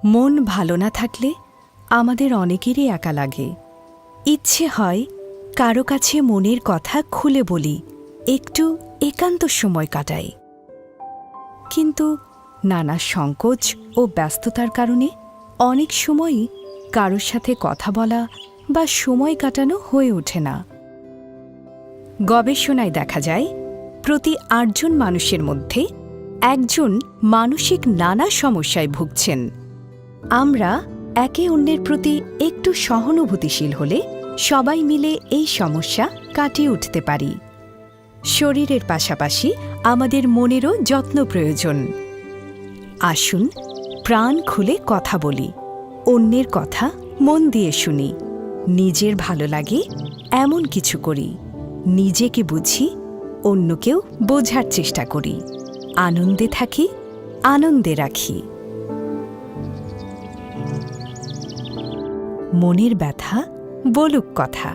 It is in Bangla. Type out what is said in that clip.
মন ভালো না থাকলে আমাদের অনেকেরই একা লাগে। ইচ্ছে হয় কারো কাছে মনের কথা খুলে বলি, একটু একান্ত সময় কাটাই। কিন্তু নানা সংকোচ ও ব্যস্ততার কারণে অনেক সময়ই কারোর সাথে কথা বলা বা সময় কাটানো হয়ে ওঠে না। গবেষণায় দেখা যায়, প্রতি ৮ জন মানুষের মধ্যে একজন মানসিক নানা সমস্যায় ভুগছেন। আমরা একে অন্যের প্রতি একটু সহানুভূতিশীল হলে সবাই মিলে এই সমস্যা কাটিয়ে উঠতে পারি। শরীরের পাশাপাশি আমাদের মনেরও যত্ন প্রয়োজন। আসুন প্রাণ খুলে কথা বলি, অন্যের কথা মন দিয়ে শুনি, নিজের ভালো লাগে এমন কিছু করি, নিজেকে বুঝি, অন্যকেও বোঝার চেষ্টা করি, আনন্দে থাকি, আনন্দে রাখি। মনের ব্যথা বলুক কথা।